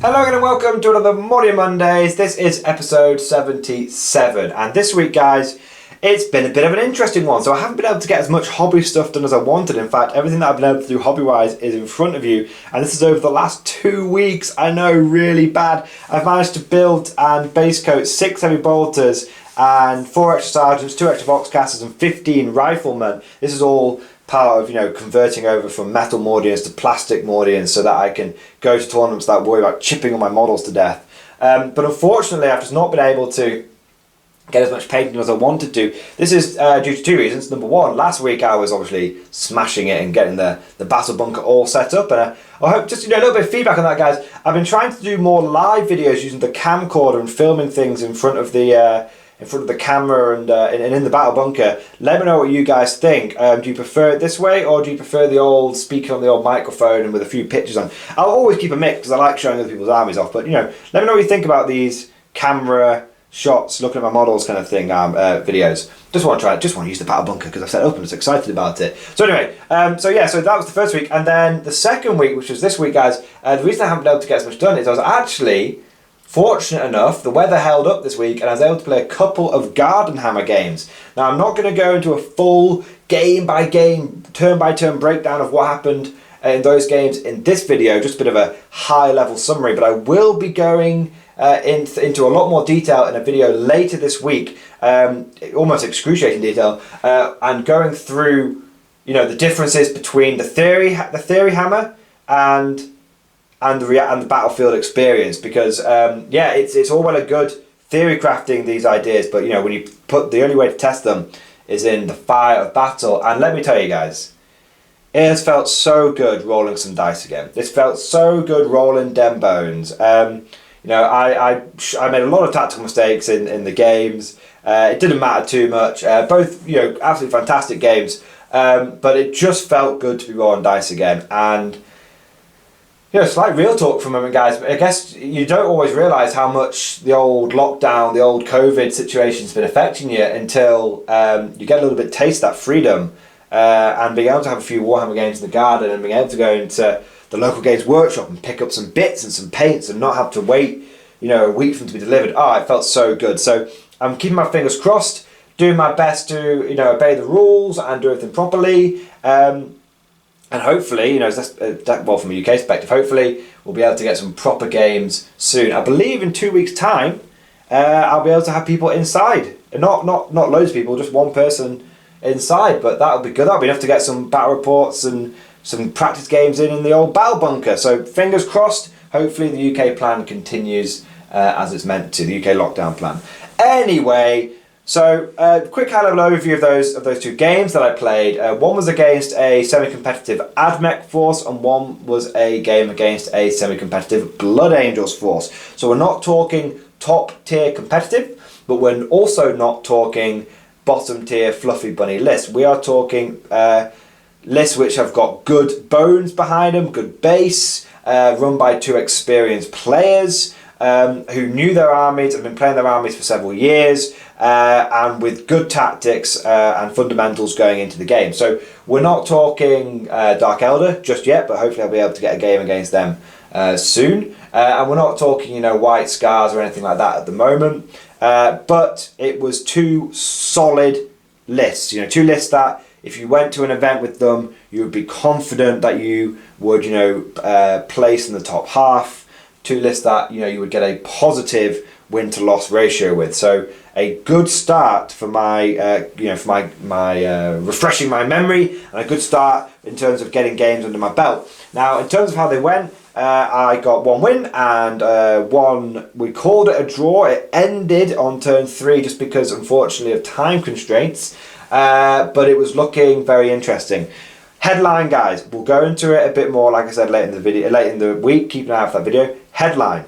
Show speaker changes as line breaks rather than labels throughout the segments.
Hello and welcome to another Mordian Mondays. This is episode 77, and this week, guys, it's been a bit of an interesting one. So I haven't been able to get as much hobby stuff done as I wanted. In fact, everything that I've been able to do hobby-wise is in front of you, and this is over the last 2 weeks. I know, really bad. I've managed to build and base coat 6 heavy bolters and 4 extra sergeants, 2 extra boxcasters, and 15 riflemen. This is all part of, converting over from metal Mordians to plastic Mordians so that I can go to tournaments without worry about chipping all my models to death. But unfortunately, I've just not been able to get as much painting as I wanted to. This is due to 2 reasons. Number one, last week I was obviously smashing it and getting the battle bunker all set up, and I hope just a little bit of feedback on that, guys. I've been trying to do more live videos using the camcorder and filming things in front of the camera and in the battle bunker. Let me know what you guys think. Do you prefer it this way, or do you prefer the old speaker on the old microphone and with a few pictures on? I'll always keep a mix because I like showing other people's armies off, but let me know what you think about these camera shots, looking at my models kind of thing, videos. Just want to try it, just want to use the battle bunker because I've set it up and I was excited about it. So anyway, so that was the first week, and then the second week, which was this week, guys, the reason I haven't been able to get as much done is I was actually fortunate enough, the weather held up this week and I was able to play a couple of Garden Hammer games. Now, I'm not going to go into a full game-by-game, turn-by-turn breakdown of what happened in those games in this video, just a bit of a high-level summary, but I will be going into a lot more detail in a video later this week, almost excruciating detail, and going through the differences between the theory hammer and the battlefield experience, because it's all well and good theory crafting these ideas, but when you put, the only way to test them is in the fire of battle. And let me tell you guys, it has felt so good rolling some dice again. This felt so good rolling dem bones. I made a lot of tactical mistakes in the games. It didn't matter too much. Both absolutely fantastic games, but it just felt good to be rolling dice again. And slight real talk for a moment, guys. I guess you don't always realise how much the old lockdown, the old COVID situation's been affecting you until you get a little bit taste of that freedom, and being able to have a few Warhammer games in the garden and being able to go into the local games workshop and pick up some bits and some paints and not have to wait a week for them to be delivered. It felt so good. So I'm keeping my fingers crossed, doing my best to obey the rules and do everything properly. And hopefully, from a UK perspective, hopefully we'll be able to get some proper games soon. I believe in 2 weeks' time, I'll be able to have people inside. Not loads of people, just one person inside. But that'll be good. That'll be enough to get some battle reports and some practice games in the old battle bunker. So fingers crossed. Hopefully the UK plan continues as it's meant to. The UK lockdown plan. Anyway. So, quick high-level overview of those 2 games that I played. One was against a semi-competitive AdMech force, and one was a game against a semi-competitive Blood Angels force. So we're not talking top-tier competitive, but we're also not talking bottom-tier fluffy bunny lists. We are talking lists which have got good bones behind them, good base, run by 2 experienced players who knew their armies, have been playing their armies for several years, and with good tactics and fundamentals going into the game. So we're not talking Dark Elder just yet, but hopefully I'll be able to get a game against them soon. And we're not talking White Scars or anything like that at the moment. But it was 2 solid lists. 2 lists that if you went to an event with them, you would be confident that you would place in the top half. 2 lists that you would get a positive win to loss ratio with. So a good start for my refreshing my memory, and a good start in terms of getting games under my belt. Now, in terms of how they went, I got 1 win and one, we called it a draw. It ended on turn 3 just because, unfortunately, of time constraints, but it was looking very interesting. Headline, guys, we'll go into it a bit more, like I said, late in the week. Keep an eye out for that video. Headline.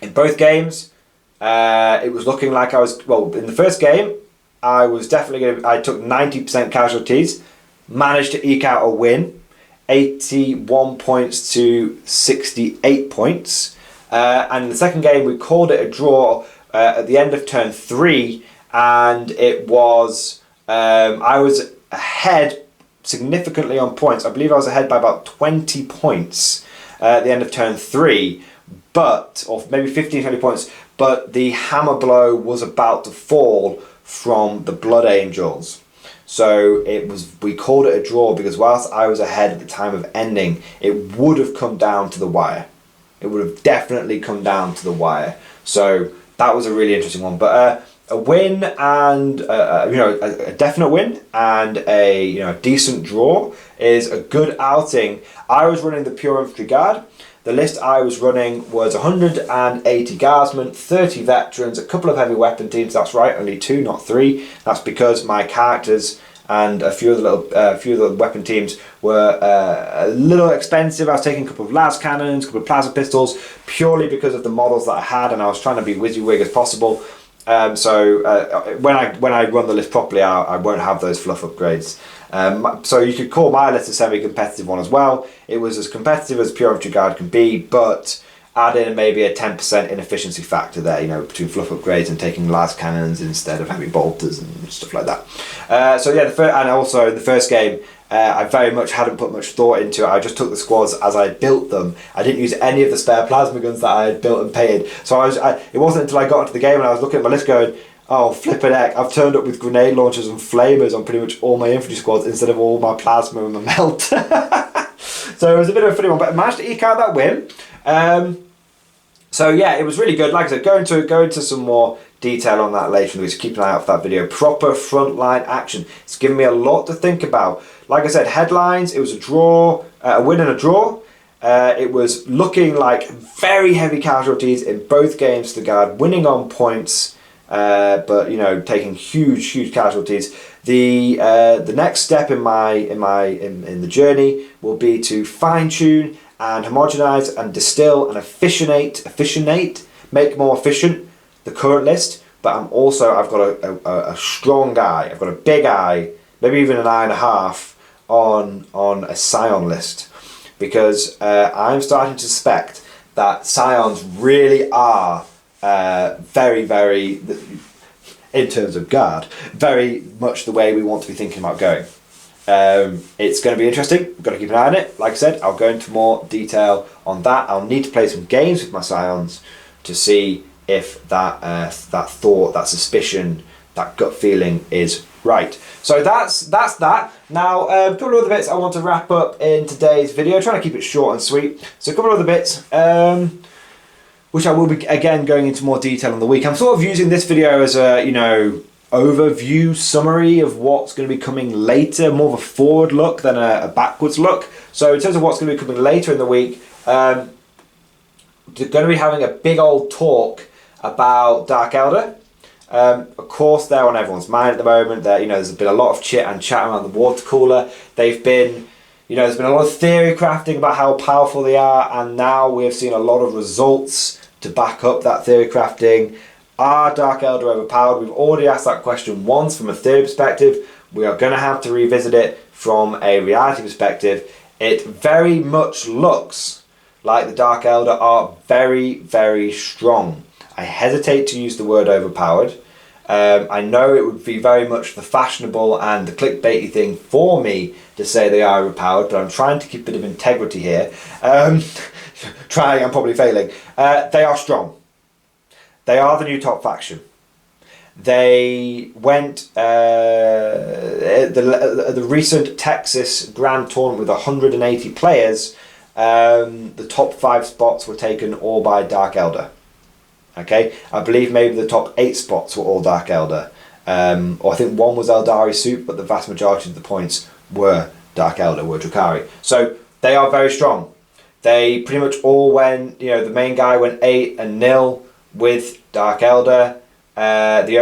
In both games, it was looking like in the first game, I was definitely I took 90% casualties, managed to eke out a win, 81 points to 68 points. And in the second game, we called it a draw at the end of turn 3, and it was, I was ahead significantly on points. I believe I was ahead by about 20 points at the end of turn 3, or maybe 15, 20 points, but the hammer blow was about to fall from the Blood Angels. So we called it a draw because whilst I was ahead at the time of ending, it would have come down to the wire. It would have definitely come down to the wire. So that was a really interesting one. But a win and a definite win and a decent draw is a good outing. I was running the Pure Infantry Guard. The list I was running was 180 guardsmen, 30 veterans, a couple of heavy weapon teams. That's right, only 2, not 3. That's because my characters and a few of the weapon teams were a little expensive. I was taking a couple of las cannons, a couple of plasma pistols, purely because of the models that I had, and I was trying to be WYSIWYG as possible. So when I run the list properly, I won't have those fluff upgrades. So you could call my list a semi-competitive one as well. It was as competitive as Pure Infantry Guard can be, but add in maybe a 10% inefficiency factor there, between fluff upgrades and taking las cannons instead of heavy bolters and stuff like that. So yeah, and also in the first game, I very much hadn't put much thought into it. I just took the squads as I built them. I didn't use any of the spare plasma guns that I had built and painted. So it wasn't until I got into the game and I was looking at my list going, oh, flippin' heck, I've turned up with grenade launchers and flamers on pretty much all my infantry squads instead of all my plasma and my melt. So it was a bit of a funny one, but I managed to eke out that win. So yeah, it was really good. Like I said, go into some more detail on that later in the week, so keep an eye out for that video. Proper frontline action. It's given me a lot to think about. Like I said, headlines, it was a draw, a win and a draw. It was looking like very heavy casualties in both games to the Guard, winning on points, but taking huge casualties. The next step in the journey will be to fine tune and homogenize and distill and efficienate, make more efficient the current list. But I've got a strong eye, I've got a big eye, maybe even an eye and a half on a Scion list, because I'm starting to suspect that Scions really are very, very, in terms of Guard, very much the way we want to be thinking about going. It's going to be interesting. We've got to keep an eye on it. Like I said, I'll go into more detail on that. I'll need to play some games with my Scions to see if that thought, that suspicion, that gut feeling is right. So that's that. Now, a couple of other bits I want to wrap up in today's video, trying to keep it short and sweet. So a couple of other bits, which I will be, again, going into more detail on the week. I'm sort of using this video as a, overview summary of what's going to be coming later, more of a forward look than a backwards look. So in terms of what's going to be coming later in the week, we're going to be having a big old talk about Dark Elder. Of course, they're on everyone's mind at the moment. There's been a lot of chit and chat around the water cooler. There's been a lot of theory crafting about how powerful they are, and now we've seen a lot of results to back up that theory crafting. Are Dark Elder overpowered? We've already asked that question once from a theory perspective. We are going to have to revisit it from a reality perspective. It very much looks like the Dark Elder are very, very strong. I hesitate to use the word overpowered. I know it would be very much the fashionable and the clickbaity thing for me to say they are overpowered, but I'm trying to keep a bit of integrity here. I'm probably failing. They are strong. They are the new top faction. They went the recent Texas Grand Tournament with 180 players. The top 5 spots were taken all by Dark Elder. Okay, I believe maybe the top 8 spots were all Dark Elder. Or I think one was Eldari Soup, but the vast majority of the points were Dark Elder, were Drukhari. So they are very strong. They pretty much all went, the main guy went 8-0 with Dark Elder. The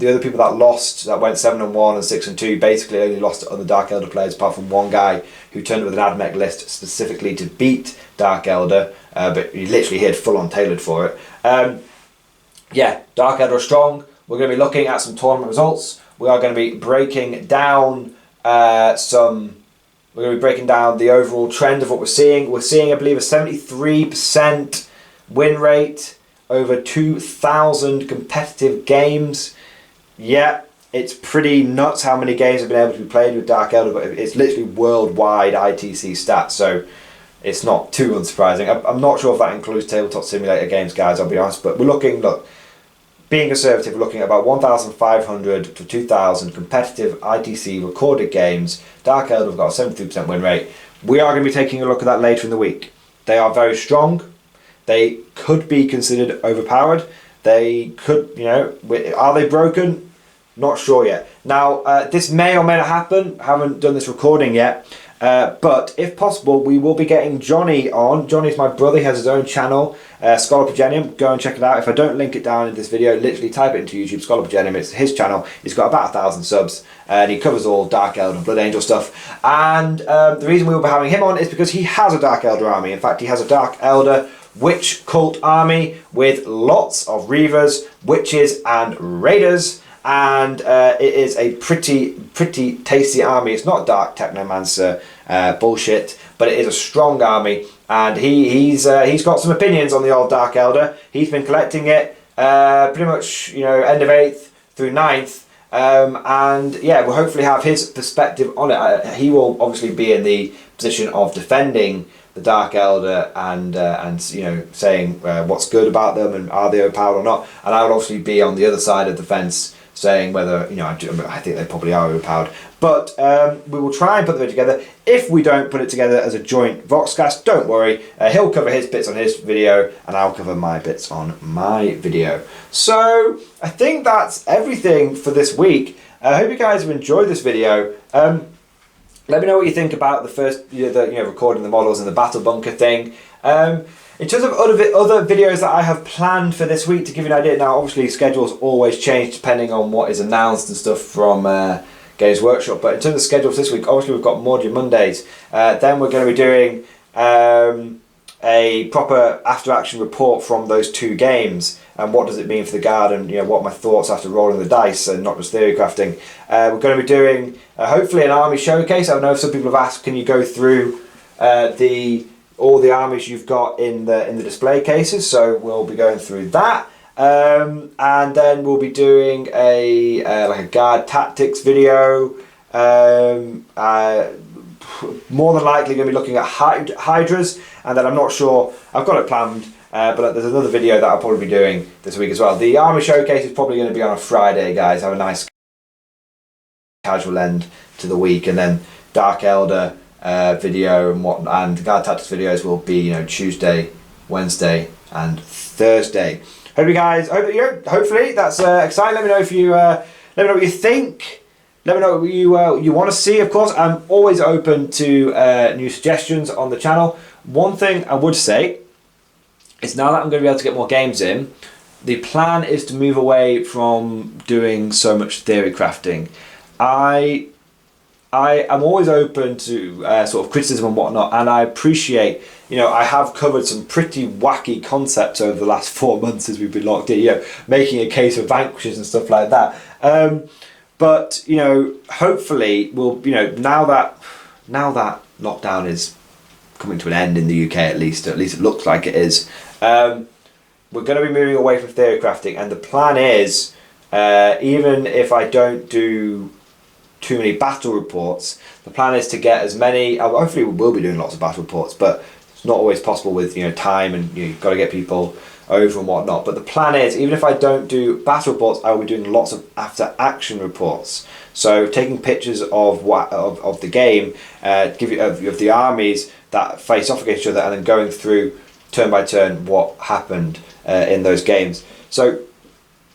other people that lost, that went 7-1 and 6-2, basically only lost to other Dark Elder players, apart from one guy who turned up with an AdMech list specifically to beat Dark Elder, but he had full on tailored for it. Dark Elder are strong. We're going to be looking at some tournament results. We are going to be breaking down the overall trend of what we're seeing. We're seeing, I believe, a 73% win rate over 2,000 competitive games. Yeah, it's pretty nuts how many games have been able to be played with Dark Elder, but it's literally worldwide ITC stats. So it's not too unsurprising. I'm not sure if that includes tabletop simulator games, guys, I'll be honest, but we're looking, look, being conservative, we're looking at about 1,500 to 2,000 competitive ITC recorded games. Dark Elder have got a 73% win rate. We are going to be taking a look at that later in the week. They are very strong. They could be considered overpowered. They could, you know, are they broken? Not sure yet. Now, this may or may not happen. Haven't done this recording yet. But if possible, we will be getting Johnny on. Johnny's my brother. He has his own channel, Scholar Progenium. Go and check it out. If I don't link it down in this video, literally type it into YouTube, Scholar Progenium. It's his channel. He's got about 1,000 subs, and he covers all Dark Elder and Blood Angel stuff. And the reason we will be having him on is because he has a Dark Elder army. In fact, he has a Dark Elder witch cult army with lots of reavers, witches, and raiders. And it is a pretty tasty army. It's not dark technomancer bullshit, but it is a strong army. And he's got some opinions on the old Dark Elder. He's been collecting it pretty much, you know, end of 8th through 9th. And yeah, we'll hopefully have his perspective on it. He will obviously be in the position of defending the Dark Elder and you know, saying what's good about them and are they overpowered or not. And I will obviously be on the other side of the fence, saying whether, you know, I think they probably are overpowered. But we will try and put the video together. If we don't put it together as a joint Voxcast, don't worry. He'll cover his bits on his video, and I'll cover my bits on my video. So I think that's everything for this week. I hope you guys have enjoyed this video. Let me know what you think about the first, you know, recording the models and the battle bunker thing. In terms of other videos that I have planned for this week, to give you an idea, now obviously schedules always change depending on what is announced and stuff from Games Workshop, but in terms of schedules this week, obviously we've got Mordian Mondays. Then we're going to be doing a proper after action report from those 2 games and what does it mean for the guard, and you know, what my thoughts after rolling the dice and not just theory crafting. We're going to be doing hopefully an army showcase. I know some people have asked, can you go through all the armies you've got in the display cases, so we'll be going through that. And then we'll be doing a like a guard tactics video. More than likely going to be looking at hydras, and then I'm not sure, I've got it planned, but there's another video that I'll probably be doing this week as well. The army showcase is probably going to be on a Friday, guys. Have a nice casual end to the week, and then Dark Elder video and guard tactics videos will be, you know, Tuesday, Wednesday, and Thursday. Hope you guys, hopefully that's exciting. Let me know if you, let me know what you think. Let me know what you want to see. Of course, I'm always open to new suggestions on the channel. One thing I would say is, now that I'm going to be able to get more games in, the plan is to move away from doing so much theory crafting. I am always open to sort of criticism and whatnot, and I appreciate, you know, I have covered some pretty wacky concepts over the last 4 months as we've been locked in, you know, making a case for vanquishes and stuff like that. But you know, hopefully we'll, you know, now that lockdown is coming to an end in the UK, at least it looks like it is, we're going to be moving away from theory crafting, and the plan is, even if I don't do too many battle reports, the plan is to get as many, hopefully we will be doing lots of battle reports, but it's not always possible with, you know, time, and you've got to get people over and whatnot. But the plan is, even if I don't do battle reports, I will be doing lots of after action reports. So taking pictures of the game, give you of the armies that face off against each other, and then going through turn by turn what happened in those games. So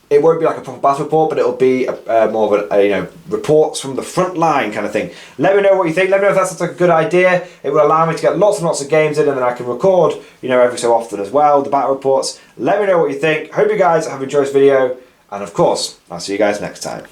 it won't be like a proper battle report, but it'll be more of a, you know, reports from the front line kind of thing. Let me know what you think. Let me know if that sounds like a good idea. It will allow me to get lots and lots of games in, and then I can record, you know, every so often as well, the battle reports. Let me know what you think. Hope you guys have enjoyed this video, and of course, I'll see you guys next time.